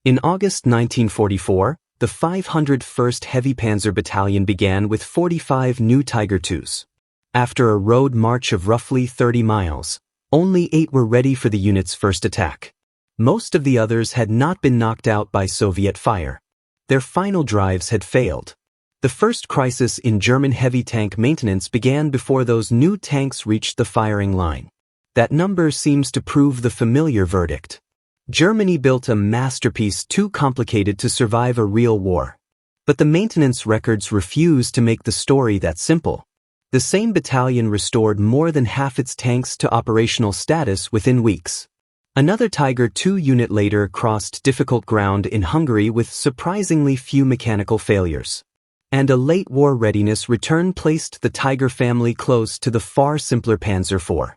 In August 1944, the 501st Heavy Panzer Battalion began with 45 new Tiger IIs. After a road march of roughly 30 miles, only 8 were ready for the unit's first attack. Most of the others had not been knocked out by Soviet fire. Their final drives had failed. The first crisis in German heavy tank maintenance began before those new tanks reached the firing line. That number seems to prove the familiar verdict. Germany built a masterpiece too complicated to survive a real war. But the maintenance records refuse to make the story that simple. The same battalion restored more than half its tanks to operational status within weeks. Another Tiger II unit later crossed difficult ground in Hungary with surprisingly few mechanical failures. And a late war readiness return placed the Tiger family close to the far simpler Panzer IV.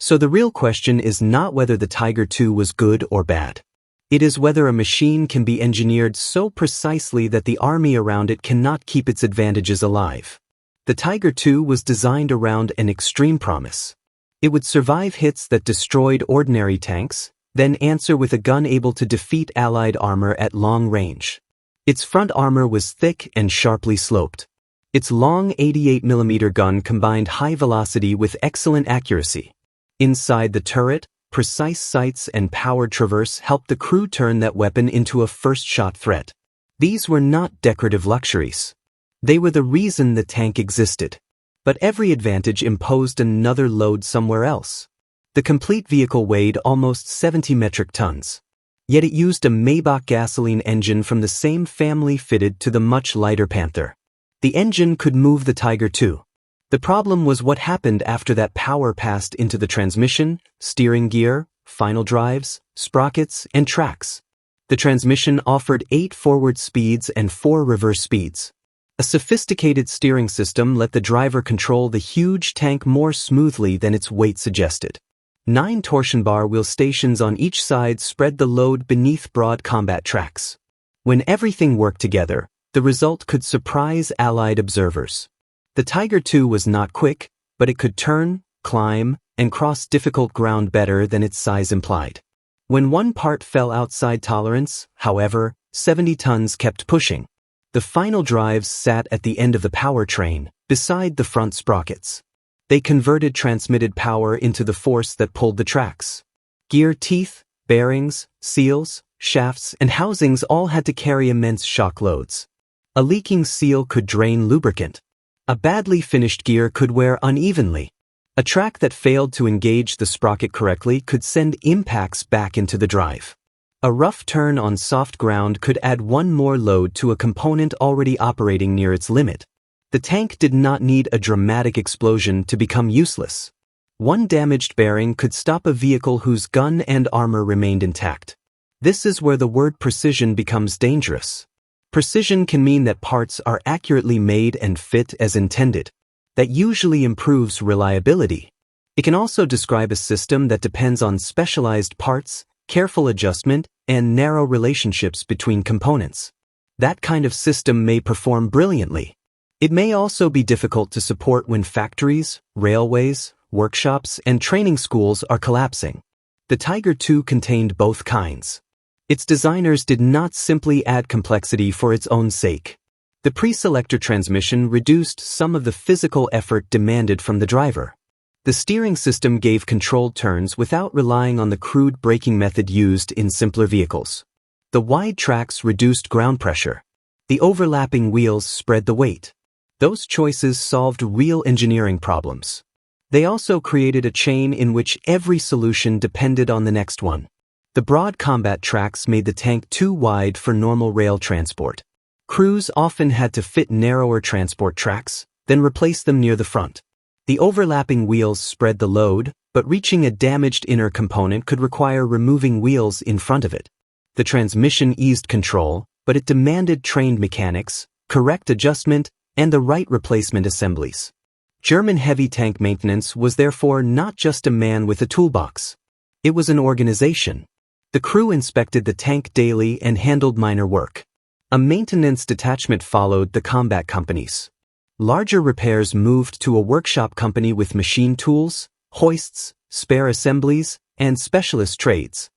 So the real question is not whether the Tiger II was good or bad. It is whether a machine can be engineered so precisely that the army around it cannot keep its advantages alive. The Tiger II was designed around an extreme promise. It would survive hits that destroyed ordinary tanks, then answer with a gun able to defeat Allied armor at long range. Its front armor was thick and sharply sloped. Its long 88mm gun combined high velocity with excellent accuracy. Inside the turret, precise sights and powered traverse helped the crew turn that weapon into a first-shot threat. These were not decorative luxuries. They were the reason the tank existed. But every advantage imposed another load somewhere else. The complete vehicle weighed almost 70 metric tons. Yet it used a Maybach gasoline engine from the same family fitted to the much lighter Panther. The engine could move the Tiger II. The problem was what happened after that power passed into the transmission, steering gear, final drives, sprockets, and tracks. The transmission offered 8 forward speeds and 4 reverse speeds. A sophisticated steering system let the driver control the huge tank more smoothly than its weight suggested. 9 torsion bar wheel stations on each side spread the load beneath broad combat tracks. When everything worked together, the result could surprise Allied observers. The Tiger II was not quick, but it could turn, climb, and cross difficult ground better than its size implied. When one part fell outside tolerance, however, 70 tons kept pushing. The final drives sat at the end of the powertrain, beside the front sprockets. They converted transmitted power into the force that pulled the tracks. Gear teeth, bearings, seals, shafts, and housings all had to carry immense shock loads. A leaking seal could drain lubricant. A badly finished gear could wear unevenly. A track that failed to engage the sprocket correctly could send impacts back into the drive. A rough turn on soft ground could add one more load to a component already operating near its limit. The tank did not need a dramatic explosion to become useless. One damaged bearing could stop a vehicle whose gun and armor remained intact. This is where the word precision becomes dangerous. Precision can mean that parts are accurately made and fit as intended. That usually improves reliability. It can also describe a system that depends on specialized parts, careful adjustment, and narrow relationships between components. That kind of system may perform brilliantly. It may also be difficult to support when factories, railways, workshops, and training schools are collapsing. The Tiger II contained both kinds. Its designers did not simply add complexity for its own sake. The pre-selector transmission reduced some of the physical effort demanded from the driver. The steering system gave controlled turns without relying on the crude braking method used in simpler vehicles. The wide tracks reduced ground pressure. The overlapping wheels spread the weight. Those choices solved real engineering problems. They also created a chain in which every solution depended on the next one. The broad combat tracks made the tank too wide for normal rail transport. Crews often had to fit narrower transport tracks, then replace them near the front. The overlapping wheels spread the load, but reaching a damaged inner component could require removing wheels in front of it. The transmission eased control, but it demanded trained mechanics, correct adjustment, and the right replacement assemblies. German heavy tank maintenance was therefore not just a man with a toolbox. It was an organization. The crew inspected the tank daily and handled minor work. A maintenance detachment followed the combat companies. Larger repairs moved to a workshop company with machine tools, hoists, spare assemblies, and specialist trades.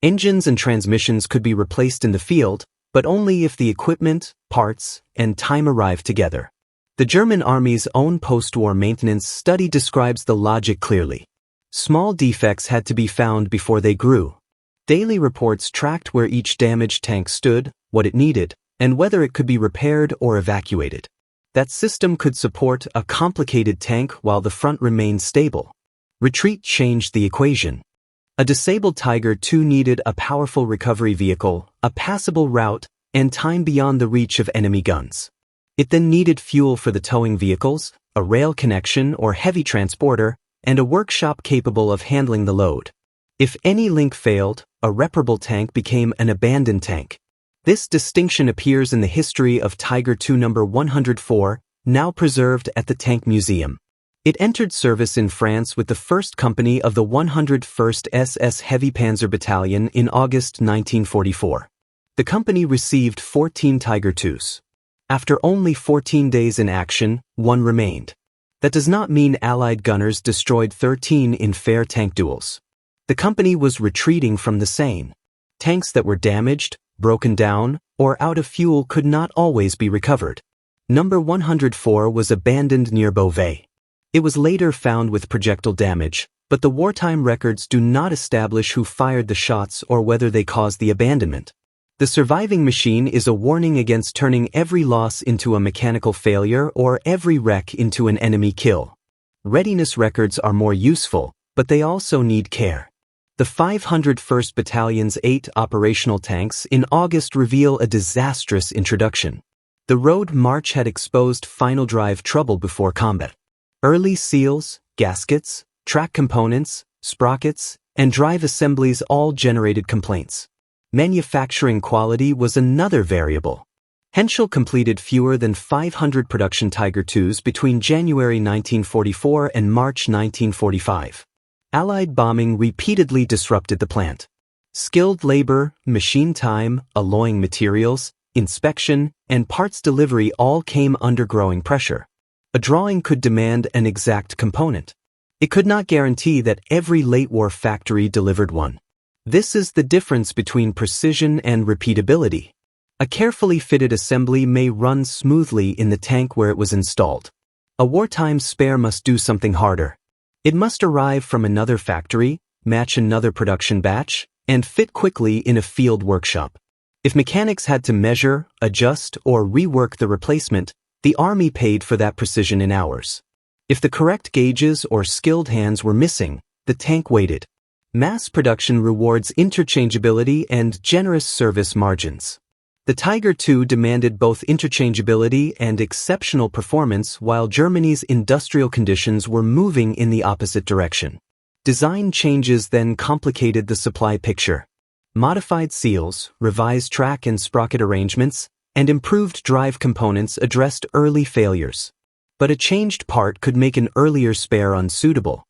Engines and transmissions could be replaced in the field, but only if the equipment, parts, and time arrived together. The German Army's own post-war maintenance study describes the logic clearly. Small defects had to be found before they grew. Daily reports tracked where each damaged tank stood, what it needed, and whether it could be repaired or evacuated. That system could support a complicated tank while the front remained stable. Retreat changed the equation. A disabled Tiger II needed a powerful recovery vehicle, a passable route, and time beyond the reach of enemy guns. It then needed fuel for the towing vehicles, a rail connection or heavy transporter, and a workshop capable of handling the load. If any link failed, a reparable tank became an abandoned tank. This distinction appears in the history of Tiger II No. 104, now preserved at the Tank Museum. It entered service in France with the first company of the 101st SS Heavy Panzer Battalion in August 1944. The company received 14 Tiger IIs. After only 14 days in action, one remained. That does not mean Allied gunners destroyed 13 in fair tank duels. The company was retreating from the Seine. Tanks that were damaged, broken down, or out of fuel could not always be recovered. No. 104 was abandoned near Beauvais. It was later found with projectile damage, but the wartime records do not establish who fired the shots or whether they caused the abandonment. The surviving machine is a warning against turning every loss into a mechanical failure or every wreck into an enemy kill. Readiness records are more useful, but they also need care. The 501st Battalion's 8 operational tanks in August reveal a disastrous introduction. The road march had exposed final drive trouble before combat. Early seals, gaskets, track components, sprockets, and drive assemblies all generated complaints. Manufacturing quality was another variable. Henschel completed fewer than 500 production Tiger IIs between January 1944 and March 1945. Allied bombing repeatedly disrupted the plant. Skilled labor, machine time, alloying materials, inspection, and parts delivery all came under growing pressure. A drawing could demand an exact component. It could not guarantee that every late-war factory delivered one. This is the difference between precision and repeatability. A carefully fitted assembly may run smoothly in the tank where it was installed. A wartime spare must do something harder. It must arrive from another factory, match another production batch, and fit quickly in a field workshop. If mechanics had to measure, adjust, or rework the replacement, the Army paid for that precision in hours. If the correct gauges or skilled hands were missing, the tank waited. Mass production rewards interchangeability and generous service margins. The Tiger II demanded both interchangeability and exceptional performance while Germany's industrial conditions were moving in the opposite direction. Design changes then complicated the supply picture. Modified seals, revised track and sprocket arrangements, and improved drive components addressed early failures. But a changed part could make an earlier spare unsuitable.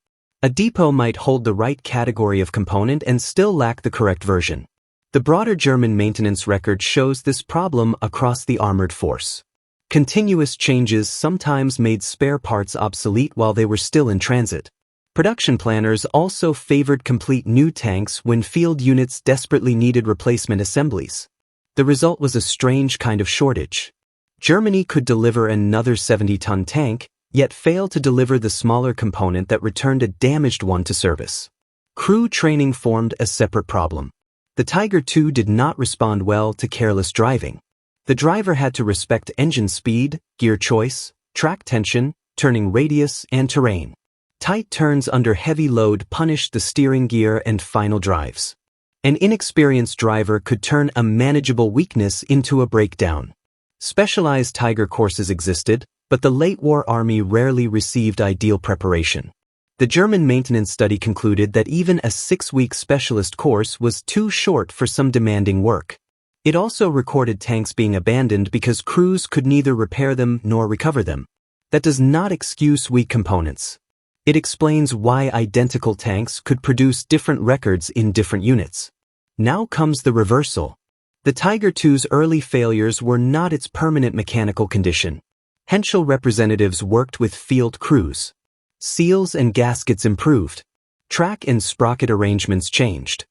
A depot might hold the right category of component and still lack the correct version. The broader German maintenance record shows this problem across the armored force. Continuous changes sometimes made spare parts obsolete while they were still in transit. Production planners also favored complete new tanks when field units desperately needed replacement assemblies. The result was a strange kind of shortage. Germany could deliver another 70-ton tank, yet fail to deliver the smaller component that returned a damaged one to service. Crew training formed a separate problem. The Tiger II did not respond well to careless driving. The driver had to respect engine speed, gear choice, track tension, turning radius, and terrain. Tight turns under heavy load punished the steering gear and final drives. An inexperienced driver could turn a manageable weakness into a breakdown. Specialized Tiger courses existed, but the late-war Army rarely received ideal preparation. The German maintenance study concluded that even a 6-week specialist course was too short for some demanding work. It also recorded tanks being abandoned because crews could neither repair them nor recover them. That does not excuse weak components. It explains why identical tanks could produce different records in different units. Now comes the reversal. The Tiger II's early failures were not its permanent mechanical condition. Henschel representatives worked with field crews. Seals and gaskets improved. Track and sprocket arrangements changed.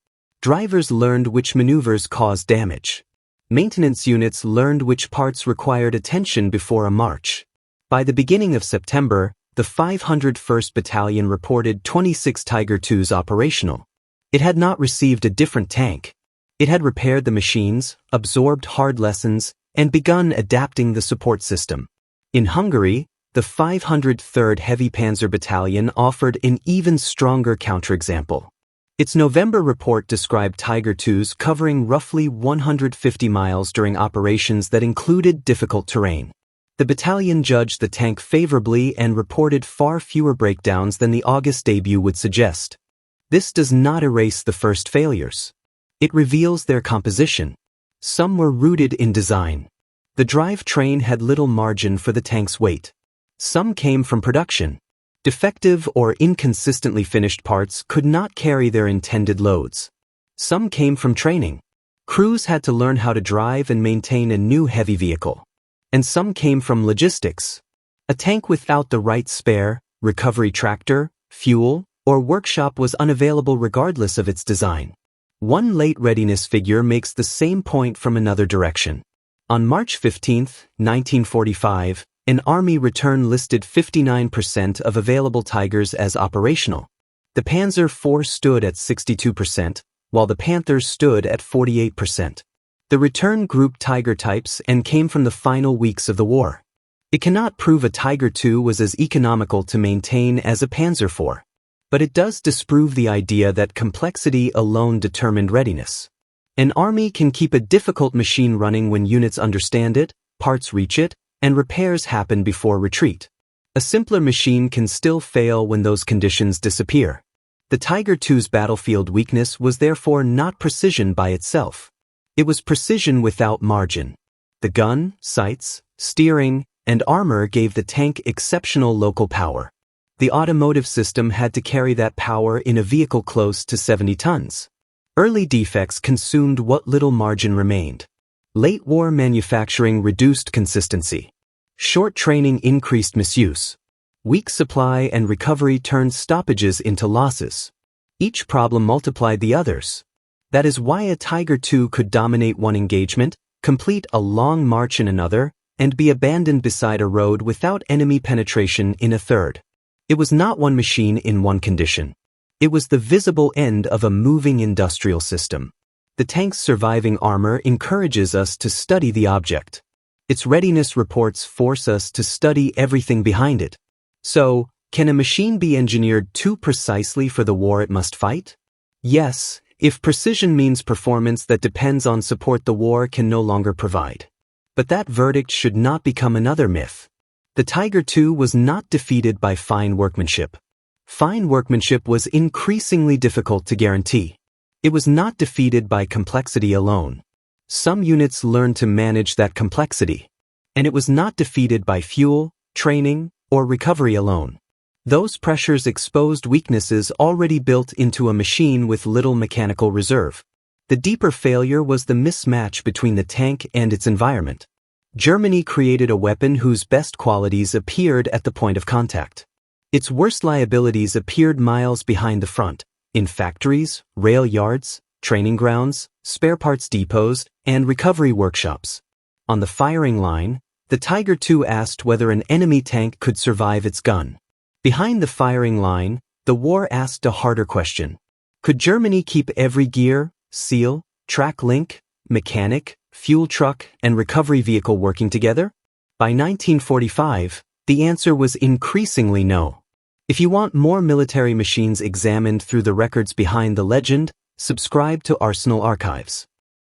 Drivers learned which maneuvers caused damage. Maintenance units learned which parts required attention before a march. By the beginning of September, the 501st Battalion reported 26 Tiger IIs operational. It had not received a different tank. It had repaired the machines, absorbed hard lessons, and begun adapting the support system. In Hungary, the 503rd Heavy Panzer Battalion offered an even stronger counterexample. Its November report described Tiger IIs covering roughly 150 miles during operations that included difficult terrain. The battalion judged the tank favorably and reported far fewer breakdowns than the August debut would suggest. This does not erase the first failures. It reveals their composition. Some were rooted in design. The drivetrain had little margin for the tank's weight. Some came from production. Defective or inconsistently finished parts could not carry their intended loads. Some came from training. Crews had to learn how to drive and maintain a new heavy vehicle. And some came from logistics. A tank without the right spare, recovery tractor, fuel, or workshop was unavailable regardless of its design. One late readiness figure makes the same point from another direction. On March 15, 1945, an Army return listed 59% of available Tigers as operational. The Panzer IV stood at 62%, while the Panther stood at 48%. The return grouped Tiger types and came from the final weeks of the war. It cannot prove a Tiger II was as economical to maintain as a Panzer IV. But it does disprove the idea that complexity alone determined readiness. An army can keep a difficult machine running when units understand it, parts reach it, and repairs happen before retreat. A simpler machine can still fail when those conditions disappear. The Tiger II's battlefield weakness was therefore not precision by itself. It was precision without margin. The gun, sights, steering, and armor gave the tank exceptional local power. The automotive system had to carry that power in a vehicle close to 70 tons. Early defects consumed what little margin remained. Late war manufacturing reduced consistency. Short training increased misuse. Weak supply and recovery turned stoppages into losses. Each problem multiplied the others. That is why a Tiger II could dominate one engagement, complete a long march in another, and be abandoned beside a road without enemy penetration in a third. It was not one machine in one condition. It was the visible end of a moving industrial system. The tank's surviving armor encourages us to study the object. Its readiness reports force us to study everything behind it. So, can a machine be engineered too precisely for the war it must fight? Yes, if precision means performance that depends on support the war can no longer provide. But that verdict should not become another myth. The Tiger II was not defeated by fine workmanship. Fine workmanship was increasingly difficult to guarantee. It was not defeated by complexity alone. Some units learned to manage that complexity. And it was not defeated by fuel, training, or recovery alone. Those pressures exposed weaknesses already built into a machine with little mechanical reserve. The deeper failure was the mismatch between the tank and its environment. Germany created a weapon whose best qualities appeared at the point of contact. Its worst liabilities appeared miles behind the front, in factories, rail yards, training grounds, spare parts depots, and recovery workshops. On the firing line, the Tiger II asked whether an enemy tank could survive its gun. Behind the firing line, the war asked a harder question. Could Germany keep every gear, seal, track link, mechanic, fuel truck, and recovery vehicle working together? By 1945, the answer was increasingly no. If you want more military machines examined through the records behind the legend, subscribe to Arsenal Archives.